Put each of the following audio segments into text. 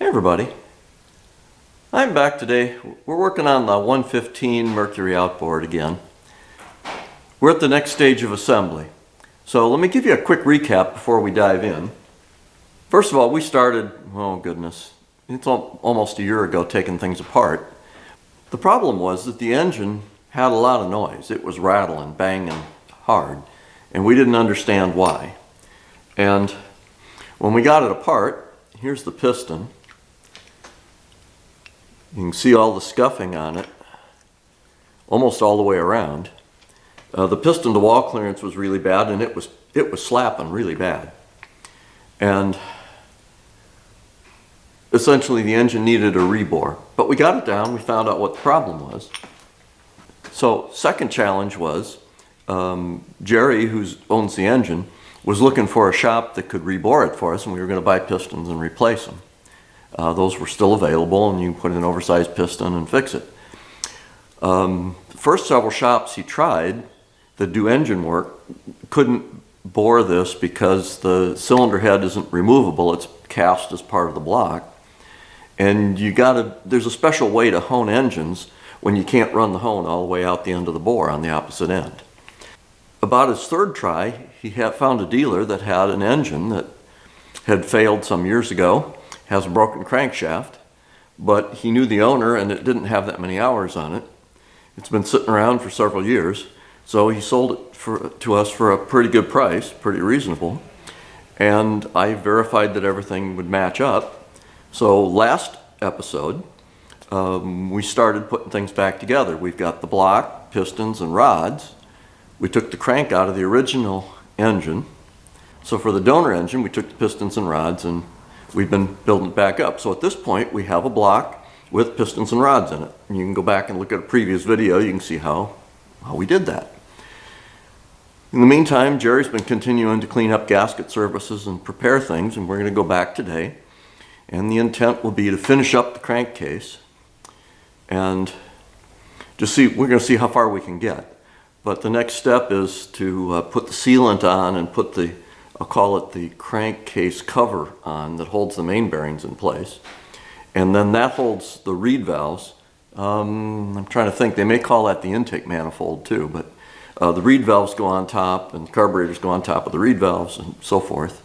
everybody, I'm back today. We're working on the 115 Mercury outboard again. We're at the next stage of assembly. So let me give you a quick recap before we dive in. First of all, we started, oh goodness, it's almost a year ago taking things apart. The problem was that the engine had a lot of noise. It was rattling, banging hard, and we didn't understand why. And when we got it apart, here's the piston. You can see all the scuffing on it, almost all the way around. The piston to wall clearance was really bad, and it was slapping really bad. And essentially the engine needed a rebore. But we got it down, we found out what the problem was. So second challenge was, Jerry, who owns the engine, was looking for a shop that could rebore it for us, and we were going to buy pistons and replace them. Those were still available, and you can put in an oversized piston and fix it. The first several shops he tried that do engine work couldn't bore this because the cylinder head isn't removable, it's cast as part of the block. And there's a special way to hone engines when you can't run the hone all the way out the end of the bore on the opposite end. About his third try, he found a dealer that had an engine that had failed some years ago, has a broken crankshaft, but he knew the owner and it didn't have that many hours on it. It's been sitting around for several years, so he sold it to us for a pretty good price, pretty reasonable, and I verified that everything would match up. So last episode, we started putting things back together. We've got the block, pistons, and rods. We took the crank out of the original engine. So for the donor engine, we took the pistons and rods, and we've been building it back up. So at this point, we have a block with pistons and rods in it. And you can go back and look at a previous video. You can see how we did that. In the meantime, Jerry's been continuing to clean up gasket surfaces and prepare things, and we're going to go back today. And the intent will be to finish up the crankcase and just see, we're going to see how far we can get. But the next step is to put the sealant on and put I'll call it the crankcase cover on that holds the main bearings in place. And then that holds the reed valves. I'm trying to think, they may call that the intake manifold too, but the reed valves go on top and the carburetors go on top of the reed valves and so forth.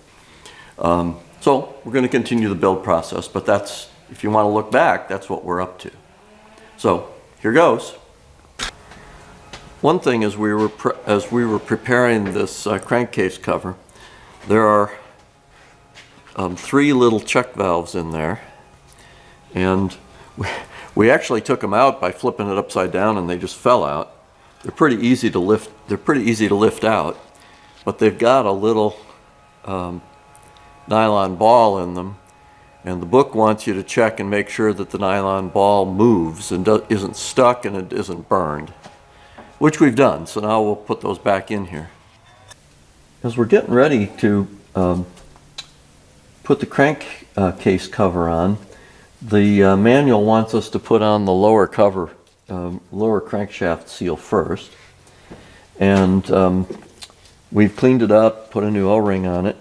So we're going to continue the build process, but that's, if you want to look back, that's what we're up to. So here goes. One thing as we were preparing this crankcase cover, there are 3 little check valves in there, and we actually took them out by flipping it upside down, and they just fell out. They're pretty easy to lift. They're pretty easy to lift out, but they've got a little nylon ball in them, and the book wants you to check and make sure that the nylon ball moves and isn't stuck and it isn't burned, which we've done. So now we'll put those back in here. As we're getting ready to put the crankcase cover on, the manual wants us to put on the lower cover, lower crankshaft seal first. And we've cleaned it up, put a new O-ring on it.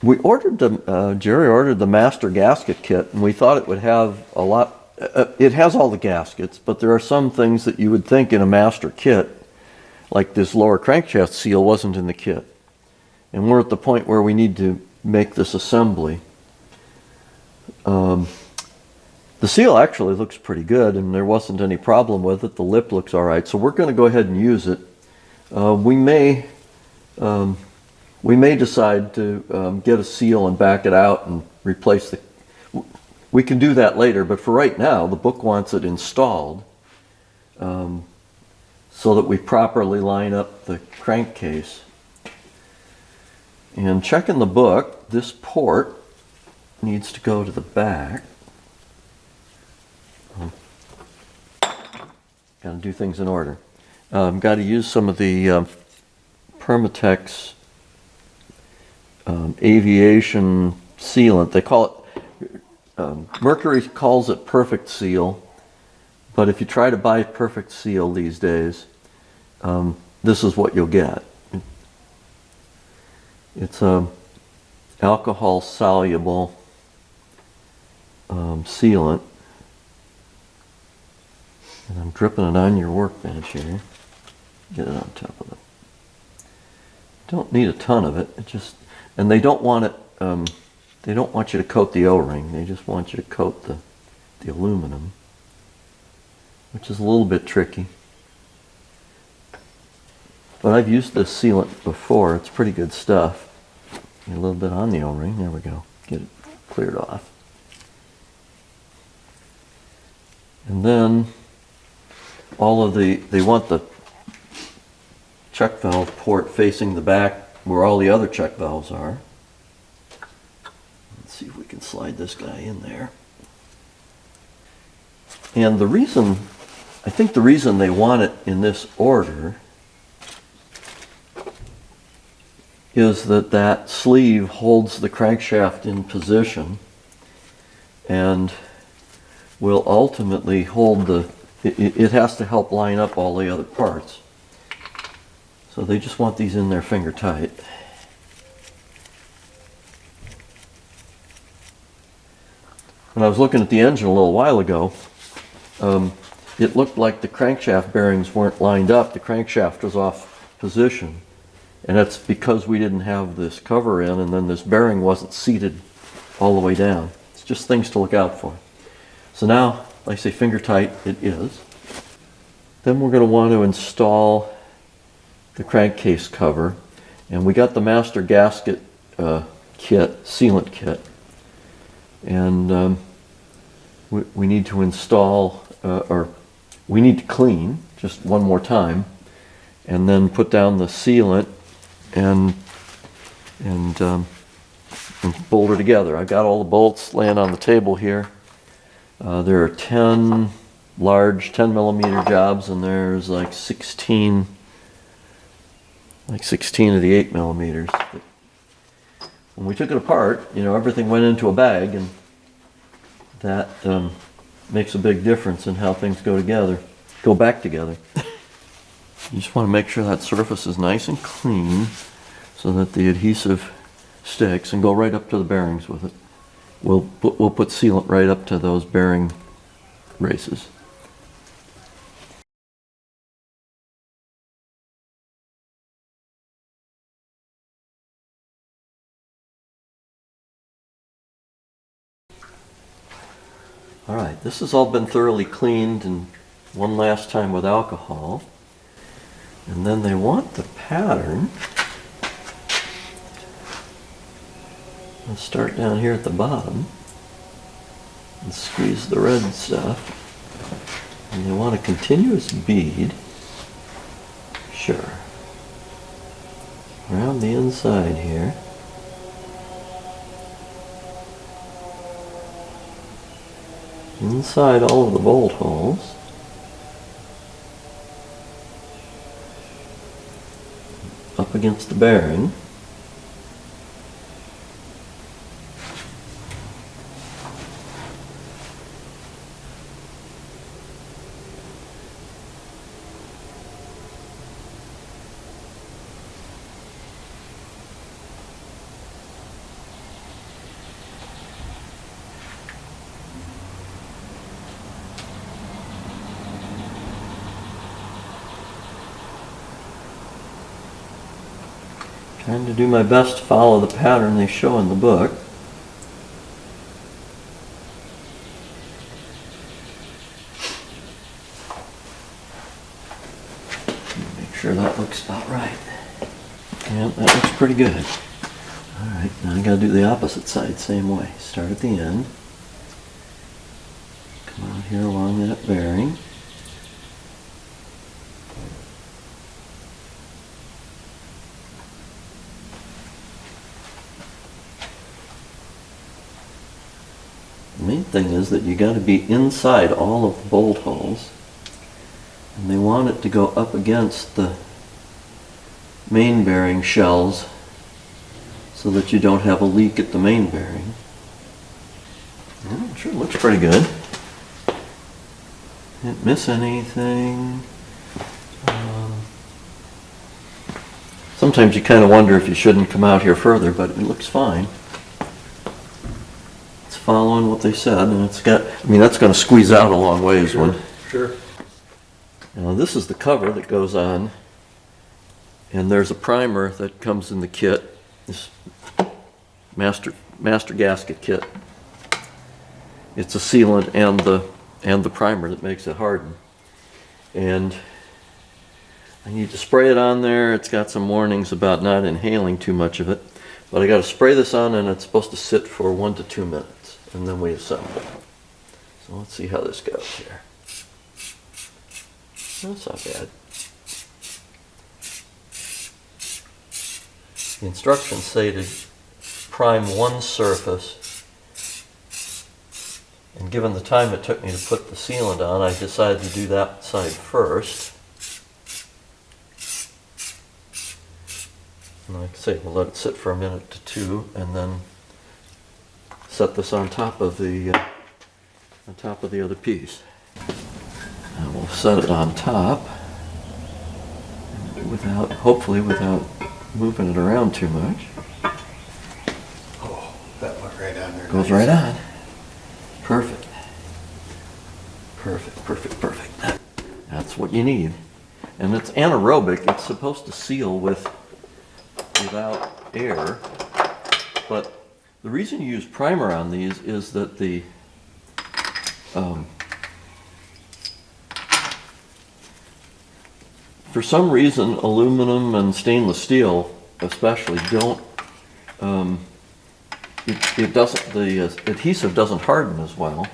We ordered Jerry ordered the master gasket kit, and we thought it would have a lot. It has all the gaskets, but there are some things that you would think in a master kit, like this lower crankshaft seal wasn't in the kit. And we're at the point where we need to make this assembly. The seal actually looks pretty good, and there wasn't any problem with it. The lip looks all right, so we're going to go ahead and use it. We may decide to get a seal and back it out and replace the... We can do that later, but for right now, the book wants it installed so that we properly line up the crankcase. And checking the book, this port needs to go to the back. Got to do things in order. Got to use some of the Permatex aviation sealant. They call it, Mercury calls it Perfect Seal, but if you try to buy Perfect Seal these days, this is what you'll get. It's alcohol soluble sealant, and I'm dripping it on your workbench here. Get it on top of it. Don't need a ton of it. And they don't want it. They don't want you to coat the O-ring. They just want you to coat the aluminum, which is a little bit tricky. But I've used this sealant before. It's pretty good stuff. Get a little bit on the O-ring. There we go. Get it cleared off. And then they want the check valve port facing the back where all the other check valves are. Let's see if we can slide this guy in there. And I think the reason they want it in this order is that sleeve holds the crankshaft in position and will ultimately hold it has to help line up all the other parts. So they just want these in there finger tight. When I was looking at the engine a little while ago, it looked like the crankshaft bearings weren't lined up. The crankshaft was off position. And that's because we didn't have this cover in, and then this bearing wasn't seated all the way down. It's just things to look out for. So now, like I say, finger tight it is. Then we're going to want to install the crankcase cover. And we got the master gasket sealant kit. And we need to install, or we need to clean just one more time, and then put down the sealant and bolt her together. I've got all the bolts laying on the table here. There are 10 large 10mm jobs, and there's like 16 of the 8mm. But when we took it apart, everything went into a bag, and that makes a big difference in how things go back together. You just want to make sure that surface is nice and clean so that the adhesive sticks, and go right up to the bearings with it. We'll put sealant right up to those bearing races. All right, this has all been thoroughly cleaned and one last time with alcohol. And then they want the pattern. Let's start down here at the bottom and squeeze the red stuff. And they want a continuous bead. Sure. Around the inside here. Inside all of the bolt holes. Up against the bearing. Trying to do my best to follow the pattern they show in the book. Make sure that looks about right. Yeah, that looks pretty good. Alright, now I gotta do the opposite side same way. Start at the end. Come out here along that bearing. The main thing is that you got to be inside all of the bolt holes, and they want it to go up against the main bearing shells so that you don't have a leak at the main bearing. Yeah, I'm sure it looks pretty good. Didn't miss anything. Sometimes you kind of wonder if you shouldn't come out here further, but it looks fine. following what they said, and it's got, I mean, that's gonna squeeze out a long ways when. Sure. Now this is the cover that goes on, and there's a primer that comes in the kit, this master gasket kit. It's a sealant and the primer that makes it harden. And I need to spray it on there. It's got some warnings about not inhaling too much of it, but I got to spray this on, and it's supposed to sit for 1 to 2 minutes, and then we assemble. So let's see how this goes here. That's not bad. The instructions say to prime one surface, and given the time it took me to put the sealant on, I decided to do that side first. And like I say, we'll let it sit for 1 minute to 2, and then set this on top of the other piece. And we'll set it on top hopefully without moving it around too much. Oh, that went right on there. Goes right on. Perfect. Perfect, perfect, perfect. That's what you need. And it's anaerobic. It's supposed to seal without air. But the reason you use primer on these is that the for some reason, aluminum and stainless steel, especially, don't. It doesn't. The adhesive doesn't harden as well,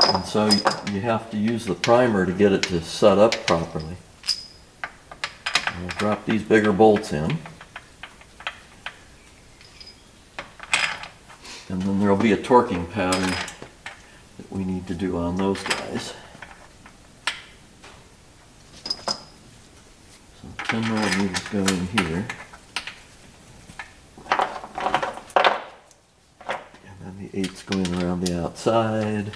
and so you have to use the primer to get it to set up properly. And we'll drop these bigger bolts in, and then there'll be a torquing pattern that we need to do on those guys. 10 millimeters go in here. And then the 8's going around the outside.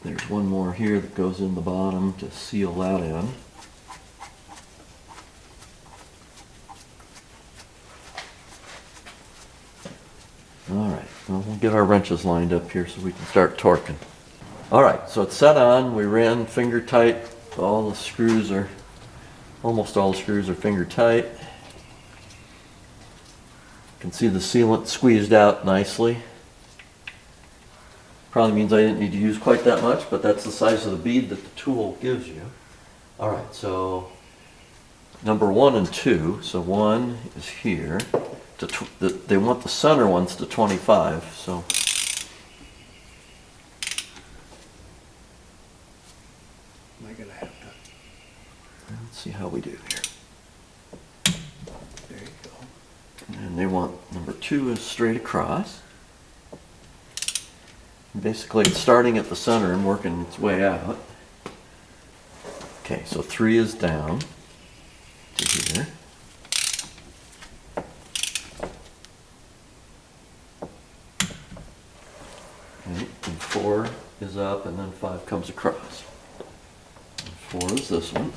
There's one more here that goes in the bottom to seal that in. Alright, well, we'll get our wrenches lined up here so we can start torquing. Alright, so it's set on. We ran finger tight. Almost all the screws are finger tight. You can see the sealant squeezed out nicely. Probably means I didn't need to use quite that much, but that's the size of the bead that the tool gives you. Alright, so number 1 and 2. So 1 is here. They want the center ones to 25, so Am I gonna have to? let's see how we do here. There you go. And they want number 2 is straight across. Basically, it's starting at the center and working its way out. Okay, so 3 is down to here. Okay, and 4 is up, and then 5 comes across. And 4 is this one.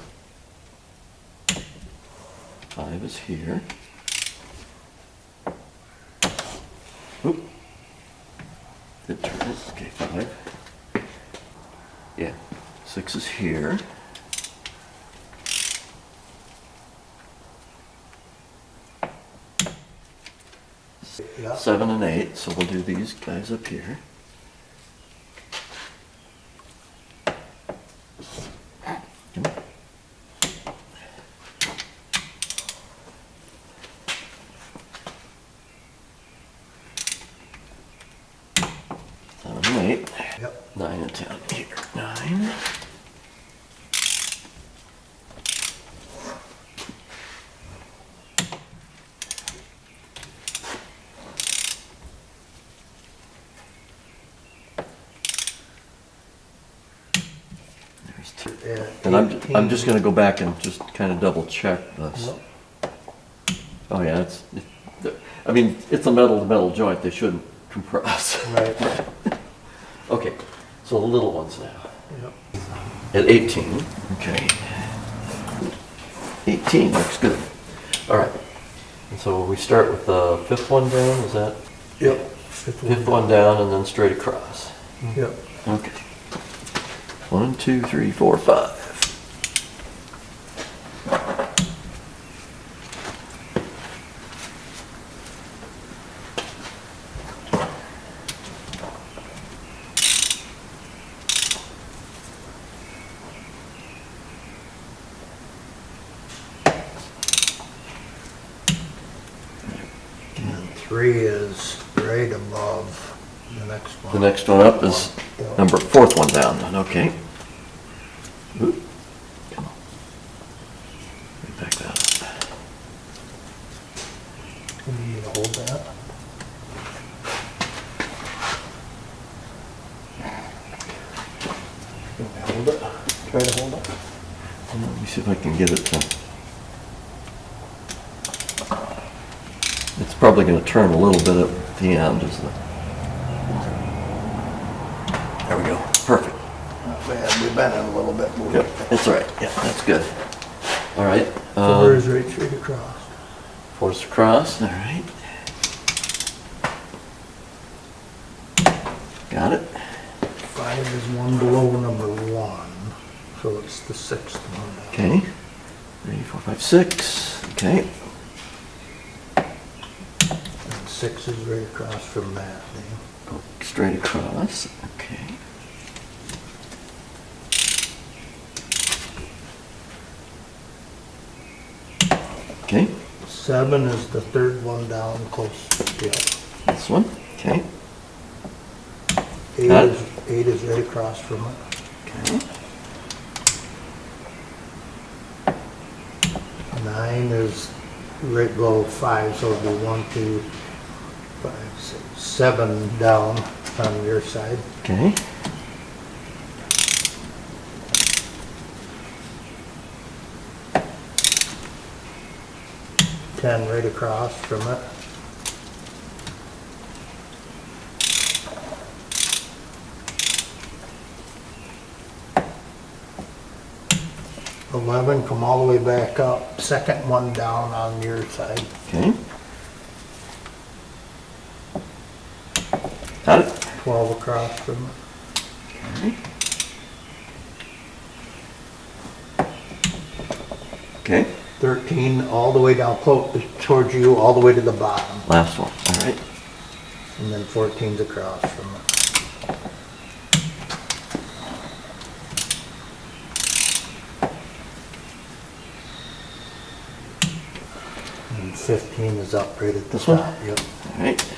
5 is here. Oop. Did turn it. Okay, 5. Yeah. 6 is here. Yeah. 7 and 8, so we'll do these guys up here. Yep. 9 and 10 here. 9. There's 2. And I'm just going to go back and just kind of double check this. Yep. Oh yeah, I mean, it's a metal to metal joint. They shouldn't compress. Right. Okay, so the little ones now. Yep. At 18, okay. 18 looks good. All right, and so we start with the 5th one down, is that? Yep. Fifth one down and then straight across. Yep. Okay. 1, 2, 3, 4, 5. And 3 is right above the next one. The next one up is number 4th one down then, okay. Oop. Come on. Let me back that up. You need me to hold that? You want me to hold it? Try to hold it? Let me see if I can get it to... It's probably going to turn a little bit at the end. There we go. Perfect. Not bad, we bent it a little bit. But Yep, that's all right. Yeah, that's good. All right. 4 is right straight across. 4's across. All right. Got it. 5 is one below number 1, so it's the 6th one. Okay. 3, 4, 5, 6. Okay. And 6 is right across from that. Go straight across. Okay. Okay. 7 is the 3rd one down close. Yep. This one. Okay. 8 Got it. is 8 is right across from it. Okay. 9 is right below 5, so it'll be 1, 2, 5, 6, 7 down on your side. Okay. 10 right across from it. 11, come all the way back up, 2nd one down on your side. Okay. Got it. 12 across from it. Okay. 13 all the way down close towards you, all the way to the bottom. Last one. All right. And then 14's across from it. And 15 is up right at the This one? top. Yep. All right.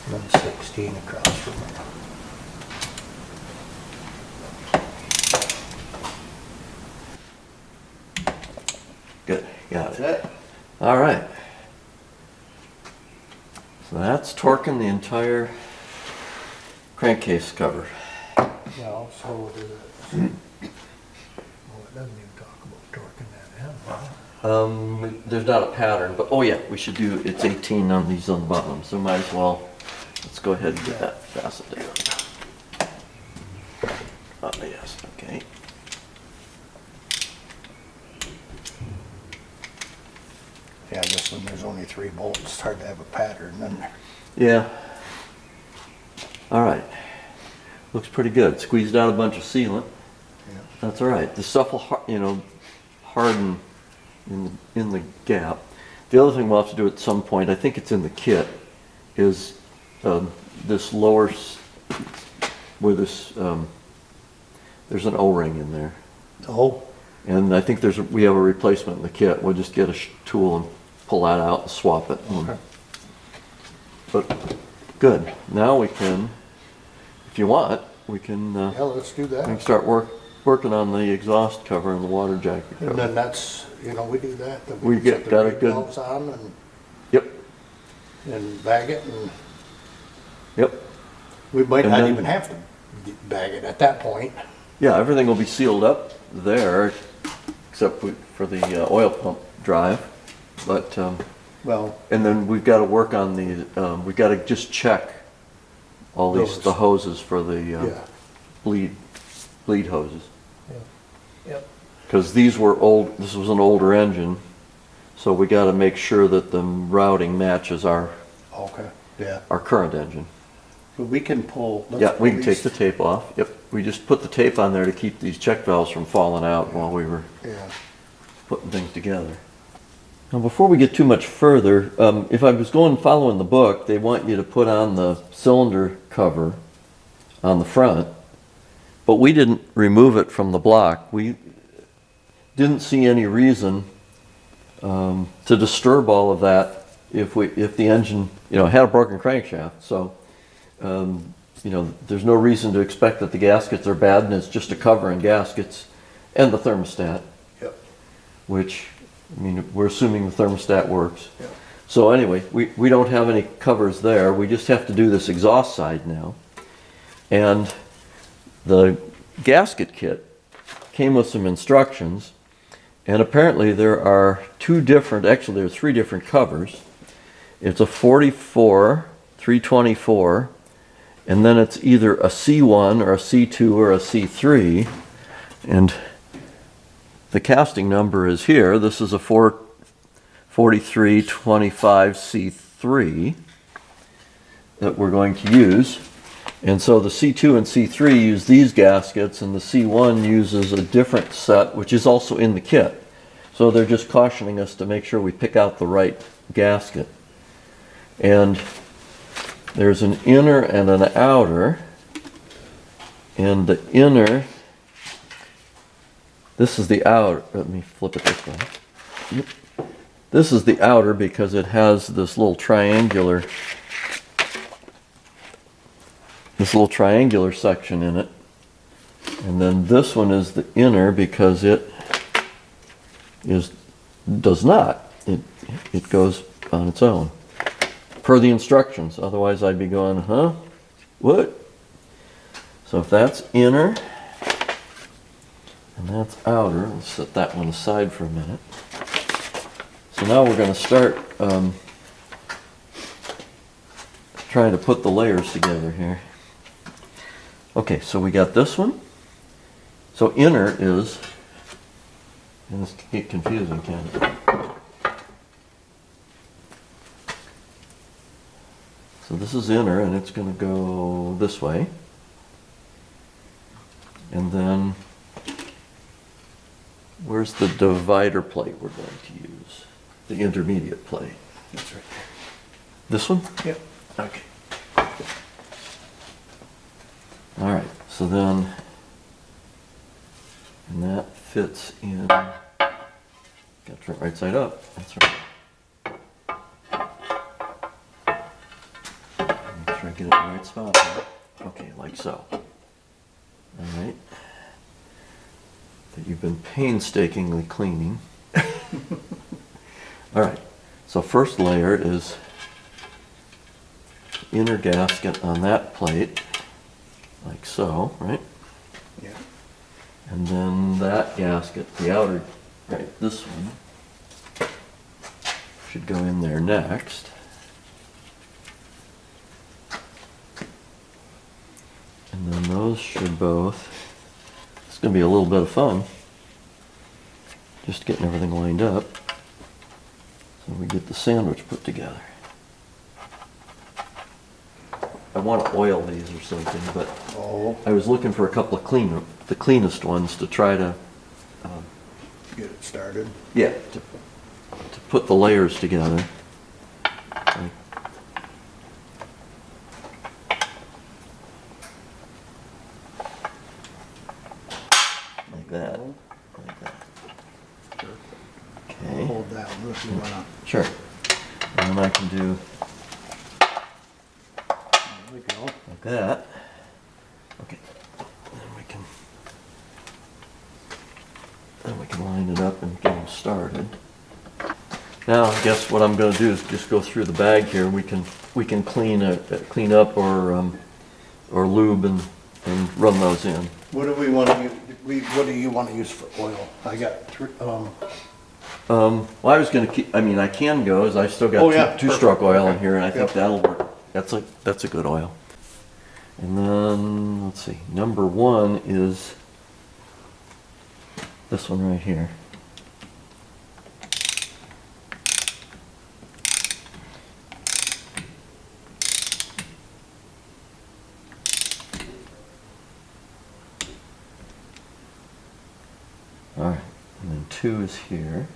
And then 16 across from it. Good. Got it. That's it. All right. So that's torquing the entire crankcase cover. Yeah, so does it. Well, it doesn't even talk about torquing that in. There's not a pattern, but oh yeah, we should do, it's 18 on these on the bottom, so might as well, let's go ahead and get that fastened down. Oh, yes, okay. Yeah, I guess when there's only 3 bolts, it's hard to have a pattern in there. Yeah. All right. Looks pretty good. Squeezed out a bunch of sealant. Yeah. That's all right. The stuff will, harden in the gap. The other thing we'll have to do at some point, I think it's in the kit, is this lower, where this, there's an O-ring in there. Oh, And I think we have a replacement in the kit. We'll just get a tool and pull that out and swap it. okay. But, good. Now we can, if you want, we can, Yeah, let's do we can that. start working on the exhaust cover and the water jacket And cover. then that's, we do that. Then We can get set the got a brake good- valves on Yep, and bag it, and yep. we might And not then- even have to bag it at that point. Yeah, everything will be sealed up there, except for the oil pump drive. But, Well, and then we've got to work on the, we've got to just check all Those. the hoses for the yeah. bleed hoses. Yep. Because these were old, this was an older engine, so we got to make sure that the routing matches our Okay, yeah. current engine. But we can pull. let's Yeah, we can at take the least- tape off. Yep, we just put the tape on there to keep these check valves from falling out while we were Yeah. putting things together. Now, before we get too much further, if I was following the book, they want you to put on the cylinder cover on the front, but we didn't remove it from the block. We didn't see any reason to disturb all of that if the engine, had a broken crankshaft. So, there's no reason to expect that the gaskets are bad, and it's just a cover and gaskets and the thermostat, Yep. which, we're assuming the thermostat works. Yep. So anyway, we don't have any covers there. We just have to do this exhaust side now. And the gasket kit came with some instructions, and apparently there are actually there are three different covers. It's a 44, 324, and then it's either a C1 or a C2 or a C3. And the casting number is here. This is a 4325 C3 that we're going to use. And so the C2 and C3 use these gaskets, and the C1 uses a different set, which is also in the kit. So they're just cautioning us to make sure we pick out the right gasket. And there's an inner and an outer. And the inner, this is the outer. Let me flip it this way. Yep. This is the outer because it has this little triangular section in it. And then this one is the inner because it does not. It goes on its own per the instructions. Otherwise I'd be going, huh? What? So if that's inner and that's outer, let's set that one aside for a minute. So now we're going to start trying to put the layers together here. Okay, so we got this one. So inner is, and this can get confusing, can't it? So this is inner, and it's going to go this way. And then, where's the divider plate we're going to use? The intermediate plate. That's right This one? there. Yep. Okay. All right, so then, and that fits in, got to turn it right side up, that's right. Make sure I get it in the right spot here. Okay, like so. All right. That you've been painstakingly cleaning. All right, so first layer is inner gasket on that plate. Like so, right? Yeah. And then that gasket, the outer, right, this one, should go in there next. And then those should both, it's going to be a little bit of fun, just getting everything lined up so we get the sandwich put together. I want to oil these or something, but Oh, I was looking for a couple of the cleanest ones to try to, get it started. yeah, to put the layers together. Like that, like that. Okay, Hold that one if you wanna. sure. And then I can do There we go. like that. Okay, then we can line it up and get them started. Now, I guess what I'm going to do is just go through the bag here. We can clean up or lube and run those in. What do we wanna use, what do you wanna use for oil? I got three, Well, I was going to keep. I mean, I can go as I still got Oh, yeah, two-stroke perfect. oil in here, and I think Yep. that'll work. That's a good oil. And then let's see. Number one is this one right here. 2 is here.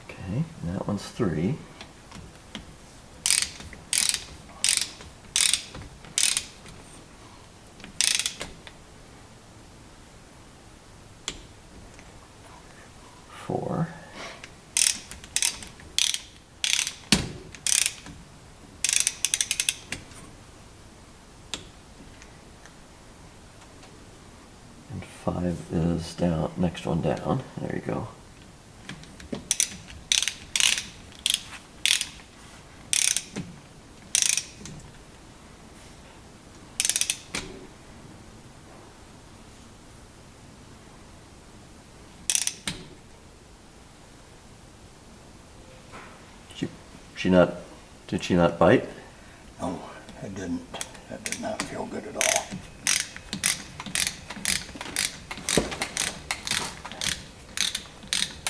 Okay, and that one's 3. Four. And 5 is down, next one down. There you go. Did she not bite? No, it didn't. That did not feel good at all.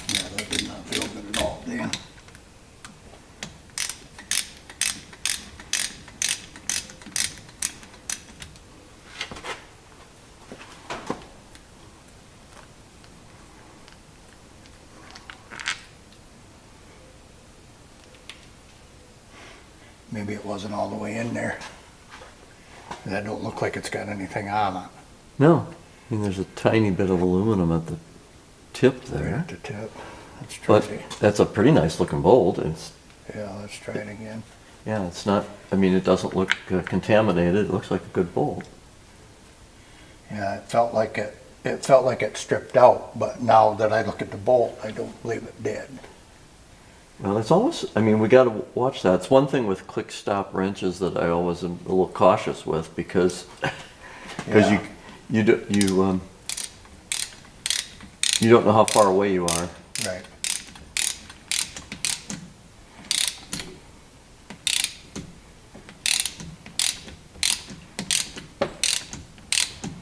Yeah, that did not feel good at all, Dan. Maybe it wasn't all the way in there. That don't look like it's got anything on it. No. I mean, there's a tiny bit of aluminum at the tip Right there. at the tip. Let's try But it. that's a pretty nice looking bolt. It's, Yeah, let's try it again. yeah, it's not, I mean, it doesn't look contaminated. It looks like a good bolt. Yeah, it felt like it stripped out, but now that I look at the bolt, I don't believe it did. Well, it's almost, I mean, we got to watch that. It's one thing with click stop wrenches that I always am a little cautious with because Yeah. you don't know how far away you are. Right.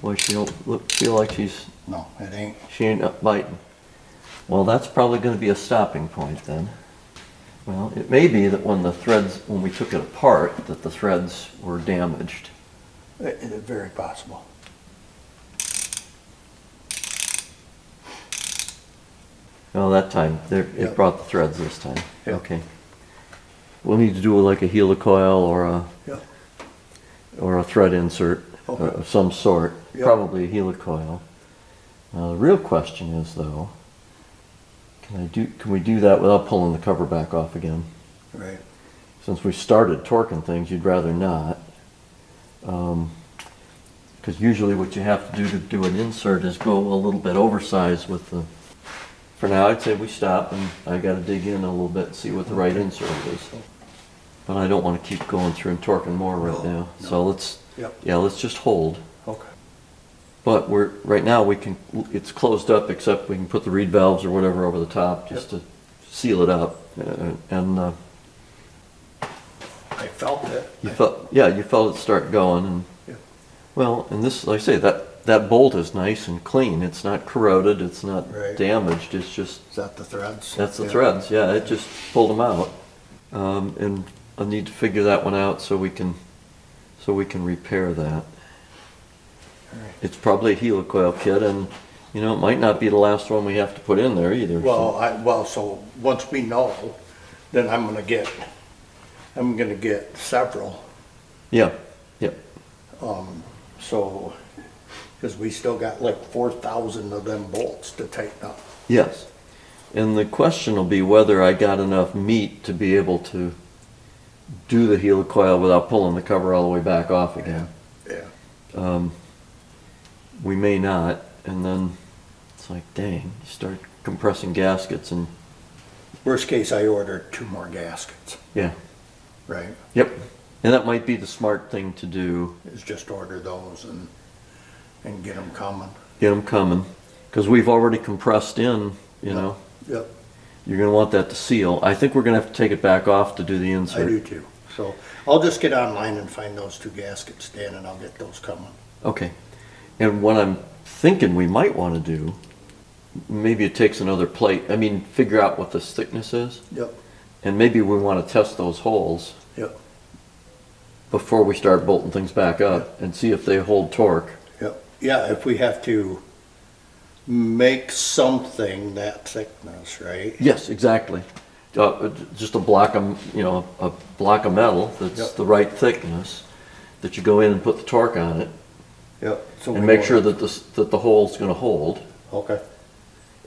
Boy, she don't feel like No, it ain't. she ain't up biting. Well, that's probably going to be a stopping point then. Well, it may be that when we took it apart, that the threads were damaged. It is very possible. Well, that time, it Yep. brought the threads this time. Yep. Okay. We'll need to do like a helicoil Yep. or a thread insert Okay. of some sort, Yep. probably a helicoil. Now, the real question is though, can we do that without pulling the cover back off again? Right. Since we started torquing things, you'd rather not. Because usually what you have to do an insert is go a little bit oversized with the, for now I'd say we stop and I gotta dig in a little bit and see what the right insert is. But I don't wanna keep going through and torquing more right No, now. no. So let's just hold. Okay. But right now it's closed up except we can put the reed valves or whatever over the top just to seal it up. And I felt it. you felt it start going and Yeah. well, and this, like I say, that bolt is nice and clean. It's not corroded, it's not Right. damaged, it's just, Is that the threads? that's the Yeah. threads, yeah, it just pulled them out. And I need to figure that one out so we can repair that. Right. It's probably a helicoil kit and, you know, it might not be the last one we have to put in there either. So once we know, then I'm gonna get several. Yeah, yeah, So, because we still got like 4,000 of them bolts to tighten up. yes. And the question will be whether I got enough meat to be able to do the helicoil without pulling the cover all the way back off again. Yeah. We may not, and then it's like, dang, you start compressing gaskets and, Worst case, I ordered 2 more gaskets, yeah, right? yep. And that might be the smart thing to do, Is just order those and get them coming. get them coming, because we've already compressed in, you know. Yep, You're gonna want that to seal. I think we're gonna have to take it back off to do the I insert. do too. So I'll just get online and find those 2 gaskets, Dan, and I'll get those coming. Okay. And what I'm thinking we might wanna do maybe it takes another plate. I mean, figure out what this thickness is. Yep, And maybe we want to test those holes yep, before we start bolting things back up and see if they hold torque. yep. Yeah, if we have to make something that thickness, right? Yes, exactly. Just a block of, you know, a block of metal that's Yep. the right thickness, that you go in and put the torque on it Yep. So and we make wanna- sure that that the hole's going to hold. Okay,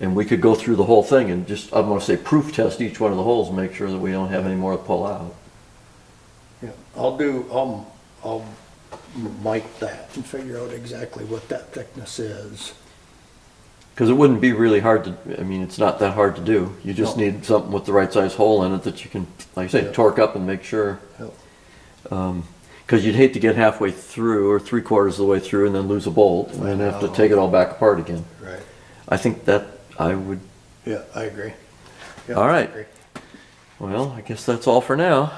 And we could go through the whole thing and just, I'm going to say proof test each one of the holes and make sure that we don't have any more to pull out. yeah, I'll mic that and figure out exactly what that thickness is. Because it wouldn't be really hard to, I mean, it's not that hard to do. You just No. need something with the right size hole in it that you can, like I say, Yeah. torque up and make sure. Yep. Because you'd hate to get halfway through or 3/4 of the way through and then lose a bolt and then have to take it all back apart again. Right, I think that I would, yeah, I agree. Yeah, All I right. agree. well, I guess that's all for now.